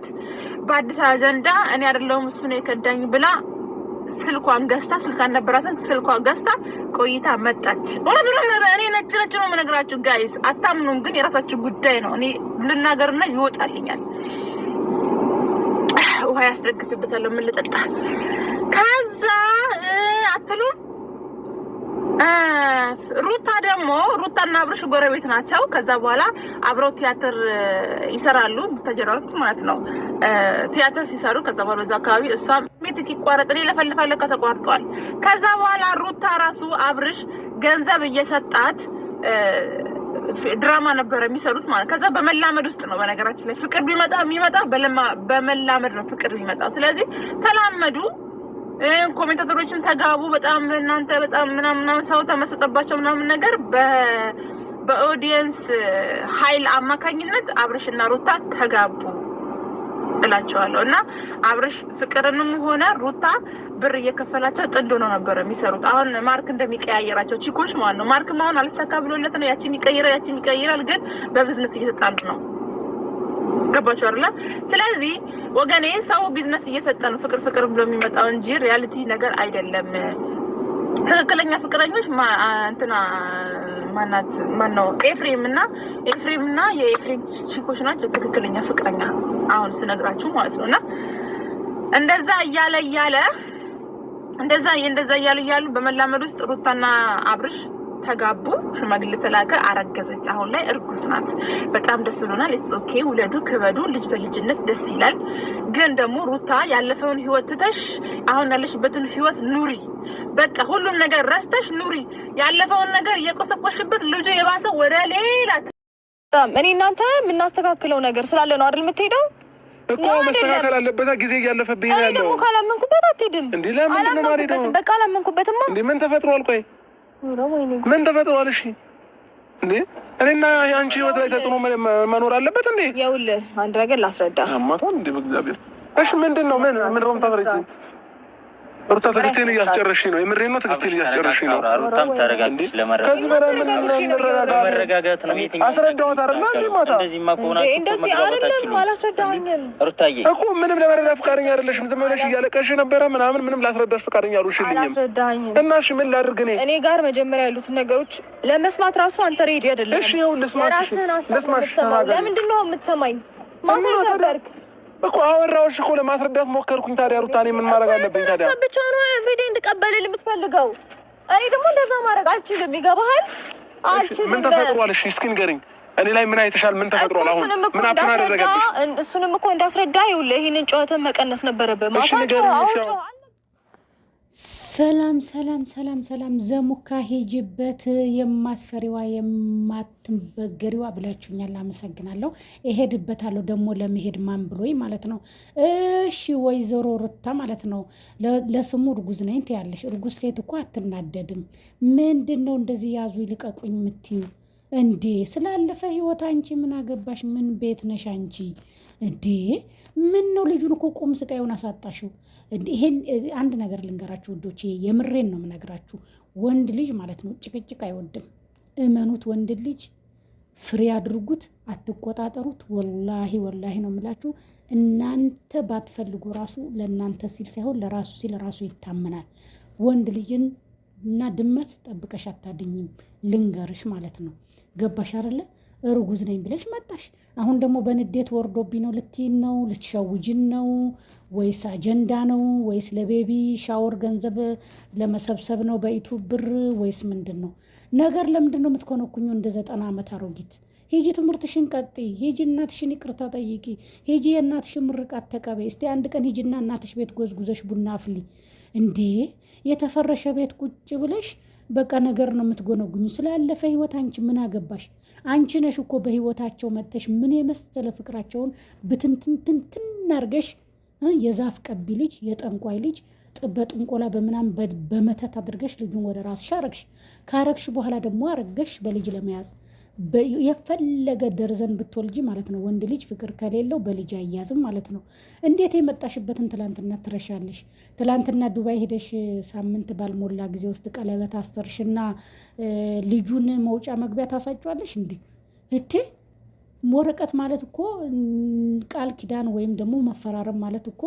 አላት በአዲስ አጀንዳ እኔ አይደለሁም እሱ ነው የከዳኝ ብላ ስልኳን ገዝታ ስልካን ነበራትን ስልኳን ገዝታ ቆይታ መጣች እኔ ነጭ ነው የምነግራችሁ ጋይስ አታምኑም ግን የራሳችሁ ጉዳይ ነው እኔ ልናገርና ይወጣልኛል ውሃ ያስደግፍበታል ምን ልጠጣ ከዛ አትሉም ሩታና አብርሽ ጎረቤት ናቸው ከዛ በኋላ አብረው ቲያትር ይሰራሉ ተጀራሩት ማለት ነው ቲያትር ሲሰሩ ከዛ በኋላ በዛ አካባቢ እሷ ሜትክ ይቋረጥ ለፈልፋለ ከተቋርጧል ከዛ በኋላ ሩታ ራሱ አብርሽ ገንዘብ እየሰጣት ድራማ ነበር የሚሰሩት ማለት ከዛ በመላመድ ውስጥ ነው በነገራችን ላይ ፍቅር ቢመጣ በመላመድ ነው ፍቅር ቢመጣ ስለዚህ ተላመዱ ኮሜንታተሮችን ተጋቡ በጣም እናንተ በጣም ምናምን ሰው ተመሰጠባቸው ምናምን ነገር በኦዲየንስ ኃይል አማካኝነት አብርሽና ሩታ ተጋቡ እላቸዋለሁ እና አብርሽ ፍቅርንም ሆነ ሩታ ብር እየከፈላቸው ጥንዶ ነው ነበር የሚሰሩት አሁን ማርክ እንደሚቀያየራቸው ቺኮች ማለት ነው ማርክ ማሁን አልሰካ ብሎለት ነው ያቺ የሚቀይራል ግን በቢዝነስ እየተጣሉ ነው ገባችሁ አይደል ስለዚህ ወገኔ ሰው ቢዝነስ እየሰጠ ነው ፍቅር ብሎ የሚመጣው እንጂ ሪያሊቲ ነገር አይደለም ትክክለኛ ፍቅረኞች ማነው ኤፍሬምና የኤፍሬም ቺኮች ናቸው ትክክለኛ ፍቅረኛ አሁን ስነግራችሁ ማለት ነውና እንደዛ እያሉ በመላመድ ውስጥ ሩታና አብርሽ ተጋቡ ሽማግሌ ተላከ አረገዘች አሁን ላይ እርጉዝ ናት በጣም ደስ ብሎናል ኢትስ ኦኬ ውለዱ ክበዱ ልጅ በልጅነት ደስ ይላል ግን ደግሞ ሩታ ያለፈውን ህይወት ትተሽ አሁን ያለሽበትን ህይወት ኑሪ በቃ ሁሉም ነገር ረስተሽ ኑሪ ያለፈውን ነገር እየቆሰቆሽበት ልጅ የባሰው ወደ ሌላ እኔ እናንተ የምናስተካክለው ነገር ስላለ ነው አይደል የምትሄደው እኮ መስተካከል አለበት ጊዜ እያለፈብኝ ነው ያለው ደግሞ ካላመንኩበት አትሄድም እንዴ ለምን ነው ማለት ነው በቃ አላመንኩበትማ እንዴ ምን ተፈጥሯል ቆይ ምን ተፈጥሯል እሺ እንዴ እኔና አንቺ ህይወት ላይ ተጥኖ መኖር አለበት እንዴ ይኸውልህ አንድ ነገር ላስረዳ አማታን እንዴ በእግዚአብሔር እሺ ምንድነው ምን ሮም ታፈረጂ ሩታ ትግስቴን እያስጨረሽኝ ነው የምሬን ነው ትግስቴን እያስጨረሽኝ ነው ሩታም ተረጋግሽ ለመረጋጋት ነው የትኛው አስረዳሁት አይደል እንዴ ማታ እንደዚህማ ከሆናችሁ እንደዚህ አይደለም አላስረዳኸኝም ሩታዬ እኮ ምንም ለመረዳት ፈቃደኛ አይደለሽም ዝም ብለሽ እያለቀሽ ነበረ ምንም ላስረዳሽ ፈቃደኛ አልሆንሽልኝም አላስረዳኸኝም እና እሺ ምን ላድርግ እኔ ጋር መጀመሪያ ያሉት ነገሮች ለመስማት ራሱ አንተ ሬዲ አይደለም እሺ ይኸው ልስማሽ ለምንድን ነው የምትሰማኝ ማታ ተበርክ እኮ አወራሁሽ እኮ ለማስረዳት ሞከርኩኝ ታዲያ ሩታ እኔ ምን ማድረግ አለብኝ ታዲያ ብቻ ነው ኤቭሪዴ እንድቀበልልህ የምትፈልገው እኔ ደግሞ እንደዛ ማድረግ አልችልም ይገባሃል አልችልም ምን ተፈጥሯል እሺ እስኪ ንገሪኝ እኔ ላይ ምን አይተሻል ምን ተፈጥሯል አሁን ምን አደረገብሽ እሱንም እኮ እንዳስረዳ ይኸውልህ ይሄንን ጨዋታን መቀነስ ነበረበት ማታ ሰላም ዘሙካ ሄጅበት የማትፈሪዋ የማትበገሪዋ ብላችሁኛል አመሰግናለሁ እሄድበታለሁ ደግሞ ለመሄድ ማን ብሎኝ ማለት ነው እሺ ወይዘሮ ሩታ ማለት ነው ለስሙ እርጉዝ ነኝ ትያለሽ እርጉዝ ሴት እኮ አትናደድም ምንድነው እንደዚህ ያዙ ይልቀቁኝ የምትዩ እንዴ ስላለፈ ህይወት አንቺ ምን አገባሽ ምን ቤት ነሽ አንቺ እንዴ ምን ነው ልጁን እኮ ቁም ስቃዩን አሳጣሽው ይሄን አንድ ነገር ልንገራችሁ ወዶቼ የምሬን ነው የምነግራችሁ ወንድ ልጅ ማለት ነው ጭቅጭቅ አይወድም እመኑት ወንድ ልጅ ፍሬ አድርጉት አትቆጣጠሩት ወላሂ ነው የምላችሁ እናንተ ባትፈልጉ ራሱ ለእናንተ ሲል ሳይሆን ለራሱ ሲል ራሱ ይታመናል ወንድ ልጅን እና ድመት ጠብቀሽ አታድኝም ልንገርሽ ማለት ነው ገባሽ አይደለ እርጉዝ ነኝ ብለሽ መጣሽ አሁን ደግሞ በንዴት ወርዶብኝ ነው ልትይን ነው ልትሸውጂን ነው ወይስ አጀንዳ ነው ወይስ ለቤቢ ሻወር ገንዘብ ለመሰብሰብ ነው በዩቲዩብ ብር ወይስ ምንድነው ነገር ለምንድነው የምትኮነኩኙ እንደ 90 ዓመት አሮጊት ሂጂ ትምህርትሽን ቀጥይ ሂጂ እናትሽን ይቅርታ ጠይቂ ሂጂ የእናትሽን ምርቃት ተቀበይ እስቲ አንድ ቀን ሂጂና እናትሽ ቤት ጎዝጉዘሽ ቡና አፍሊ እንዴ የተፈረሸ ቤት ቁጭ ብለሽ በቃ ነገር ነው የምትጎነጉኙ ስላለፈ ህይወት አንቺ ምን አገባሽ አንቺ ነሽ እኮ በህይወታቸው መጥተሽ ምን የመሰለ ፍቅራቸውን ብትንትንትን አርገሽ የዛፍ ቀቢ ልጅ የጠንቋይ ልጅ በጥንቆላ በመናም በመተት አድርገሽ ልጁን ወደ ራስሽ አረግሽ ካረግሽ በኋላ ደግሞ አረገሽ በልጅ ለመያዝ የፈለገ ደርዘን ብትወልጂ ማለት ነው ወንድ ልጅ ፍቅር ከሌለው በልጅ አያዝም ማለት ነው እንዴት የመጣሽበትን ትላንትና ትረሻለሽ ትላንትና ዱባይ ሄደሽ ሳምንት ባልሞላ ጊዜ ውስጥ ቀለበት አሰርሽና ልጁን መውጫ መግቢያ ታሳጫለሽ እንዴ እቴ ወረቀት ማለት እኮ ቃል ኪዳን ወይም ደግሞ መፈራረም ማለት እኮ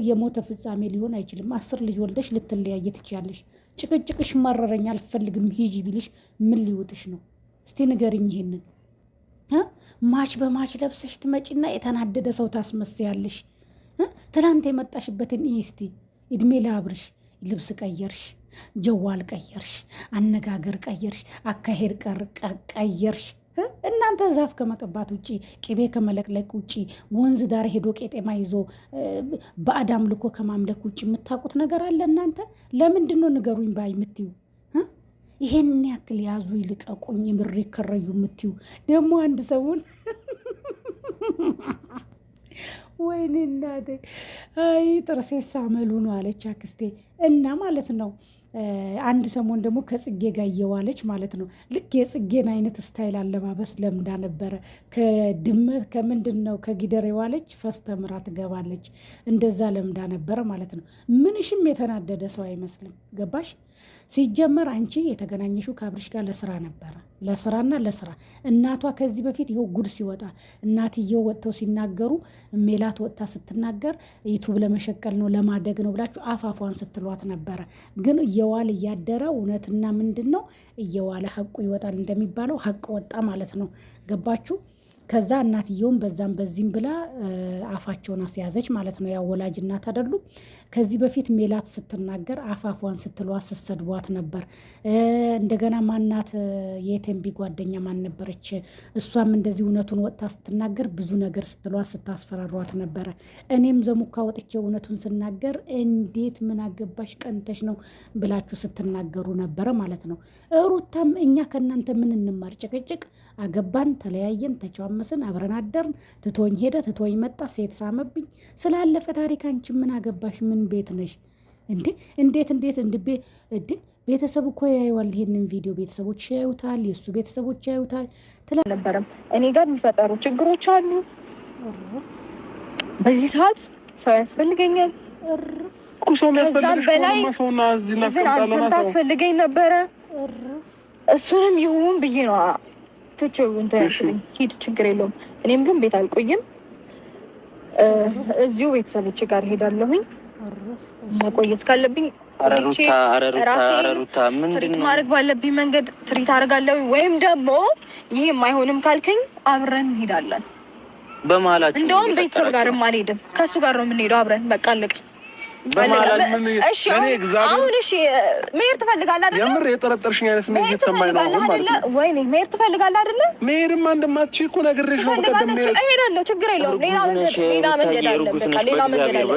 የሞተ ፍጻሜ ሊሆን አይችልም። 10 ልጅ ወልደሽ ልትለያየ ትችያለሽ። ጭቅጭቅሽ መረረኝ አልፈልግም ሂጂ ቢልሽ ምን ሊውጥሽ ነው? እስቲ ንገርኝ ይሄንን። ማች በማች ለብሰሽ ትመጪና የተናደደ ሰው ታስመስያለሽ። ትላንት የመጣሽበትን እስቲ እድሜ ለአብርሽ ልብስ ቀየርሽ፣ ጀዋል ቀየርሽ፣ አነጋገር ቀየርሽ፣ አካሄድ ቀየርሽ። እናንተ ዛፍ ከመቀባት ውጪ ቅቤ ከመለቅለቅ ውጪ ወንዝ ዳር ሄዶ ቄጤማ ይዞ በአዳም ልኮ ከማምለክ ውጪ የምታውቁት ነገር አለ እናንተ? ለምንድን ነው ንገሩኝ ባይ የምትዩ? ይሄን ያክል ያዙ ይልቀቁኝ ምሪ ከረዩ የምትዩ ደግሞ አንድ ሰውን ወይኔ እናቴ አይ ጥርሴ ሳመሉ ነው አለች አክስቴ። እና ማለት ነው አንድ ሰሞን ደግሞ ከጽጌ ጋር እየዋለች ማለት ነው። ልክ የጽጌን አይነት ስታይል አለባበስ ለምዳ ነበረ። ከድመት ከምንድን ነው ከጊደር የዋለች ፈስተምራ ትገባለች። እንደዛ ለምዳ ነበረ ማለት ነው። ምንሽም የተናደደ ሰው አይመስልም። ገባሽ? ሲጀመር አንቺ የተገናኘሽው ከአብርሽ ጋር ለስራ ነበረ። ለስራና ለስራ እናቷ ከዚህ በፊት ይኸው ጉድ ሲወጣ እናትየው ወጥተው ሲናገሩ ሜላት ወጥታ ስትናገር ዩቱብ ለመሸቀል ነው ለማደግ ነው ብላችሁ አፋፏን ስትሏት ነበረ። ግን እየዋለ እያደረ እውነትና ምንድን ነው እየዋለ ሀቁ ይወጣል እንደሚባለው ሀቅ ወጣ ማለት ነው። ገባችሁ? ከዛ እናትየውም በዛም በዚህም ብላ አፋቸውን አስያዘች ማለት ነው። ያው ወላጅ እናት አይደሉ? ከዚህ በፊት ሜላት ስትናገር አፋፏን ስትሏት ስትሰድቧት ነበር። እንደገና ማናት የቴምቢ ጓደኛ ማን ነበረች? እሷም እንደዚህ እውነቱን ወጥታ ስትናገር ብዙ ነገር ስትሏት ስታስፈራሯት ነበረ። እኔም ዘሙካ ወጥቼ እውነቱን ስናገር እንዴት ምን አገባሽ ቀንተሽ ነው ብላችሁ ስትናገሩ ነበረ ማለት ነው። ሩታም እኛ ከእናንተ ምን እንማር? ጭቅጭቅ አገባን፣ ተለያየን፣ ተቻመስን፣ አብረን አደርን፣ ትቶኝ ሄደ፣ ትቶኝ መጣ፣ ሴት ሳመብኝ። ስላለፈ ታሪክ አንቺ ምን አገባሽ? ምን ቤት ነሽ እንዴ? እንዴት እንዴ ቤተሰብ እኮ ያዩዋል ይሄንን ቪዲዮ፣ ቤተሰቦች ያዩታል፣ የእሱ ቤተሰቦች ያዩታል። ነበረም እኔ ጋር የሚፈጠሩ ችግሮች አሉ። በዚህ ሰዓት ሰው ያስፈልገኛል። ከዛም በላይ አንተም ታስፈልገኝ ነበረ። እሱንም ይሁን ብዬ ነው ትቼው እንትን ያልኩኝ። ሂድ ችግር የለውም። እኔም ግን ቤት አልቆይም፣ እዚሁ ቤተሰቦቼ ጋር ሄዳለሁኝ። መቆየት ካለብኝ ትሪት ማድረግ ባለብኝ መንገድ ትሪት አደርጋለሁ። ወይም ደግሞ ይህም አይሆንም ካልከኝ አብረን እንሄዳለን። በመሀላችሁ እንደውም ቤተሰብ ጋርም አልሄድም፣ ከእሱ ጋር ነው የምንሄደው አብረን። በቃ አለቀ። እሺ አሁን እሺ መሄድ ትፈልጋለህ አይደል? የምር የጠረጠርሽኝ አይነት ስሜት እየተሰማኝ ነው አሁን ማለት ነው። ወይኔ መሄድ ትፈልጋለህ አይደል? መሄድማ እንደማትችይ እኮ ነግሬሽ ነው። በቀደም እሄዳለሁ፣ ችግር የለውም። ሌላ መንገድ አለ፣ በቃ ሌላ መንገድ አለ።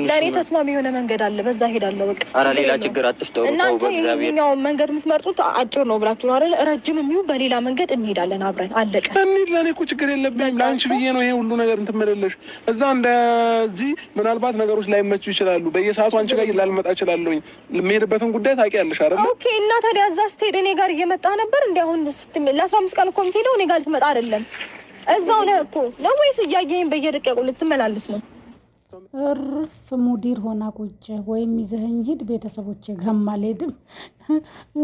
ለእኔ ተስማሚ የሆነ መንገድ አለ፣ በዛ እሄዳለሁ። በቃ ኧረ ሌላ ችግር አትፍጠሩ። እናንተ የትኛውን መንገድ የምትመርጡት አጭር ነው ብላችሁ ነው አይደል? ረጅም የሚሆን በሌላ መንገድ እንሄዳለን አብረን። አለቀ። እንሂድ። ለእኔ እኮ ችግር የለብኝም። ለአንቺ ብዬ ነው ይሄ ሁሉ ነገር እንትን የምልልሽ። እዛ እንደዚህ ምናልባት ነገሮች ላይመቹ ይችላሉ። በየሰዓቱ አንቺ ጋር ላልመጣ እችላለሁ። የምሄድበትን ጉዳይ ታውቂያለሽ አይደል? ኦኬ። እና ታዲያ እዛ ስትሄድ እኔ ጋር እየመጣ ነበር እንዴ? አሁን ለ15 ቀን እኮ የምትሄደው እኔ ጋር ልትመጣ አይደለም። እዛው ነህ እኮ ነው ወይስ እያየኸኝ በየደቂቃው ልትመላለስ ነው? እርፍ ሙዲር ሆና ቁጭ ወይም ይዘኸኝ ሂድ። ቤተሰቦቼ ጋርም አልሄድም።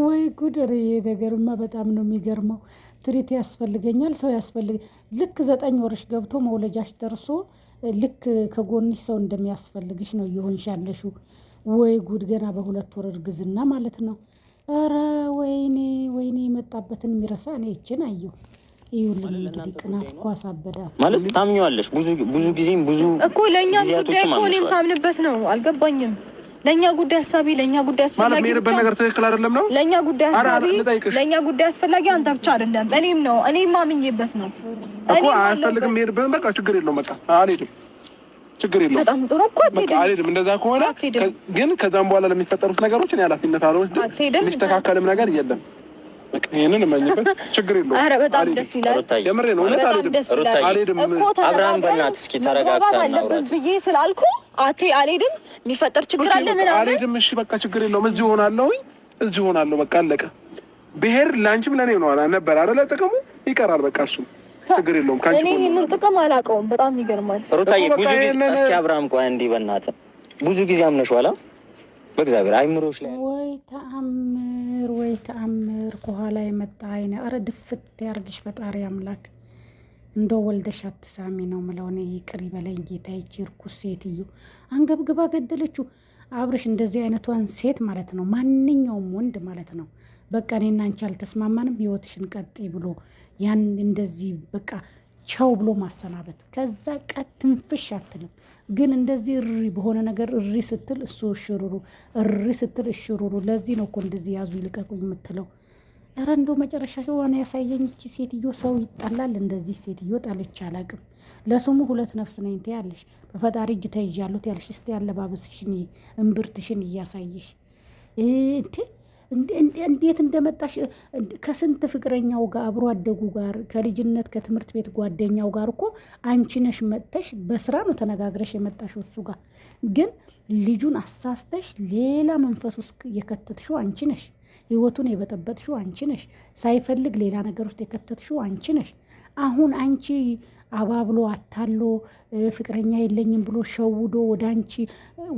ወይ ጉድ! ይሄ ነገርማ በጣም ነው የሚገርመው። ትሪት ያስፈልገኛል፣ ሰው ያስፈልግ። ልክ 9 ወርሽ ገብቶ መውለጃሽ ደርሶ ልክ ከጎንሽ ሰው እንደሚያስፈልግሽ ነው እየሆንሽ ያለሽው። ወይ ጉድ! ገና በ2 ወር እርግዝና ማለት ነው። ኧረ ወይኔ የመጣበትን የሚረሳ እኔ ይችን አየሁ። ይኸውልኝ እንግዲህ ቅናት እኮ አሳበዳል ማለት ታምኚዋለሽ። ብዙ ጊዜም ብዙ እኮ ለእኛ ጉዳይ እኮ እኔም ሳምንበት ነው። አልገባኝም። ለእኛ ጉዳይ ሀሳቢ፣ ለእኛ ጉዳይ አስፈላጊ ማለት የሄድበት ነገር ትክክል አይደለም ነው። ለእኛ ጉዳይ ሀሳቢ፣ ለእኛ ጉዳይ አስፈላጊ አንተ ብቻ አይደለም እኔም ነው። እኔም አምኜበት ነው እኮ አያስፈልግም። የሄድበት በቃ ችግር የለውም። በቃ አልሄድም፣ ችግር የለውም። በጣም ጥሩ እኮ አትሄድም። አልሄድም። እንደዛ ከሆነ ግን ከዛም በኋላ ለሚፈጠሩት ነገሮች እኔ ኃላፊነት አልወስድም። የሚስተካከልም ነገር የለም። ይሄንን እመኝበት፣ ችግር የለውም። ኧረ በጣም ደስ ይላል። የምሬ ነው። በጣም ደስ ይላል። አልሄድም እኮ አብርሃም በእናትህ እስኪ ተረጋግተን አለብን ብዬ ስላልኩ አልሄድም። የሚፈጠር ችግር አለ ምን አለ? አልሄድም። እሺ በቃ ችግር የለውም። እዚህ ሆናለሁ። በቃ አለቀ። ብሄር ለአንቺም ለእኔ ነው ነበር አይደለ? ጥቅሙ ይቀራል። በቃ እሱ ችግር የለውም። እኔ ይህንን ጥቅም አላውቀውም። በጣም ይገርማል። ሩታዬ ብዙ ጊዜ እስኪ አብርሃም ቆይ እንዲህ በእናትህ ብዙ ጊዜ አምነሽዋል። በእግዚአብሔር አይምሮሽ ላይ ወይ ተአምር ከኋላ የመጣ አይነ ኧረ ድፍት ያርግሽ ፈጣሪ አምላክ። እንደው ወልደሽ አትሳሚ ነው የምለው እኔ። ይቅር ይበለኝ ጌታ። ይቺ ርኩስ ሴትዮ አንገብግባ ገደለችው። አብርሽ እንደዚህ አይነቷን ሴት ማለት ነው ማንኛውም ወንድ ማለት ነው በቃ እኔና አንቺ አልተስማማንም ህይወትሽን ቀጥይ ብሎ ያን እንደዚህ በቃ ቻው ብሎ ማሰናበት። ከዛ ቀጥ ትንፍሽ አትልም። ግን እንደዚህ እሪ በሆነ ነገር እሪ ስትል እሱ እሽሩሩ፣ እሪ ስትል እሽሩሩ። ለዚህ ነው እኮ እንደዚህ ያዙ ይልቀቁኝ የምትለው። ኧረ እንደው መጨረሻ ዋና ያሳየኝ። እቺ ሴትዮ ሰው ይጣላል። እንደዚህ ሴትዮ ጣልቼ አላቅም። ለስሙ 2 ነፍስ ነኝ ትያለሽ። በፈጣሪ እጅ ተይዣለሁ ትያለሽ። እስቲ ያለባበስሽን እምብርትሽን እያሳየሽ እንዴት እንደመጣሽ ከስንት ፍቅረኛው ጋር አብሮ አደጉ ጋር ከልጅነት ከትምህርት ቤት ጓደኛው ጋር እኮ አንቺ ነሽ መጥተሽ በስራ ነው ተነጋግረሽ የመጣሽው እሱ ጋር። ግን ልጁን አሳስተሽ ሌላ መንፈስ ውስጥ የከተትሽው አንቺ ነሽ። ህይወቱን የበጠበጥሽው አንቺ ነሽ። ሳይፈልግ ሌላ ነገር ውስጥ የከተትሽው አንቺ ነሽ። አሁን አንቺ አባብሎ አታሎ ፍቅረኛ የለኝም ብሎ ሸውዶ ወደ አንቺ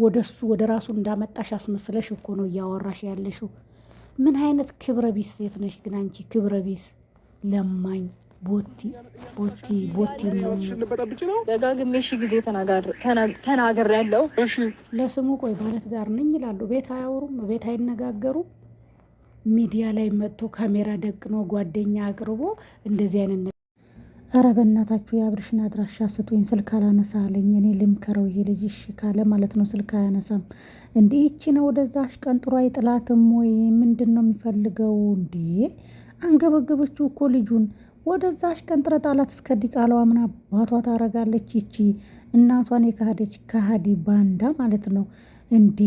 ወደሱ ወደ ራሱ እንዳመጣሽ አስመስለሽ እኮ ነው እያወራሽ ያለሽው። ምን አይነት ክብረ ቢስ ሴት ነሽ ግን አንቺ! ክብረ ቢስ ለማኝ ቦቲ ነው። ደጋግሜ ጊዜ ተናገር ያለው ለስሙ ቆይ ባለትዳር ነኝ ይላሉ። ቤት አያወሩም፣ ቤት አይነጋገሩም። ሚዲያ ላይ መጥቶ ካሜራ ደቅኖ ጓደኛ አቅርቦ እንደዚህ አይነት ኧረ በእናታችሁ የአብርሽን አድራሻ ስጡኝ፣ ስልክ አላነሳ አለኝ። እኔ ልምከረው ይሄ ልጅ እሺ ካለ ማለት ነው። ስልክ አያነሳም እንዴ? ይቺ ነው ወደዛ አሽቀንጥሮ አይጥላትም ወይ? ምንድን ነው የሚፈልገው እንዴ? አንገበገበችው እኮ ልጁን። ወደዛ አሽቀንጥረ ጣላት። እስከ ዲቃላዋ ምን አባቷ ታረጋለች? ይቺ እናቷን የካሃደች ካሃዲ ባንዳ ማለት ነው እንዴ?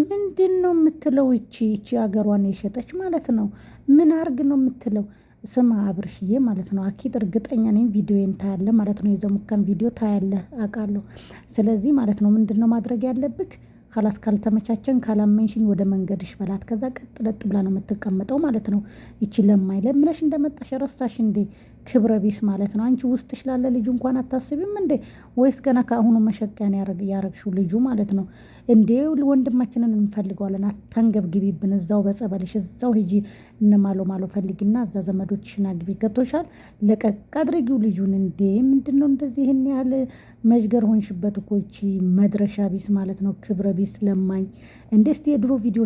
ምንድን ነው የምትለው? ይቺ አገሯን የሸጠች ማለት ነው። ምን አርግ ነው የምትለው? ስማ አብርሽዬ ማለት ነው። አኪድ እርግጠኛ ነኝ ቪዲዮን ታያለ ማለት ነው። የዘሙካን ቪዲዮ ታያለ አውቃለሁ። ስለዚህ ማለት ነው ምንድነው ማድረግ ያለብክ? ካላስ ካልተመቻቸን ካላመንሽኝ ወደ መንገድሽ በላት። ከዛ ቀጥ ለጥ ብላ ነው የምትቀመጠው ማለት ነው። ይቺ ለማይ ለምነሽ እንደመጣሽ ረሳሽ እንዴ? ክብረ ቢስ ማለት ነው። አንቺ ውስጥሽ ላለ ልጁ እንኳን አታስቢም እንዴ? ወይስ ገና ከአሁኑ መሸቀያን ያረግሽው ልጁ ማለት ነው እንዴ? ወንድማችንን እንፈልገዋለን። አታንገብግቢብን። እዛው በጸበልሽ እዛው ሂጂ ማሎ ፈልጊና እዛ ዘመዶችሽን አግቢ። ገብቶሻል? ለቀቅ አድርጊው ልጁን እንዴ! ምንድነው እንደዚህ ይሄን ያህል መዥገር ሆንሽበት እኮ። ይቺ መድረሻ ቢስ ማለት ነው። ክብረ ቢስ ለማኝ እንዴ! እስቲ የድሮ ቪዲዮ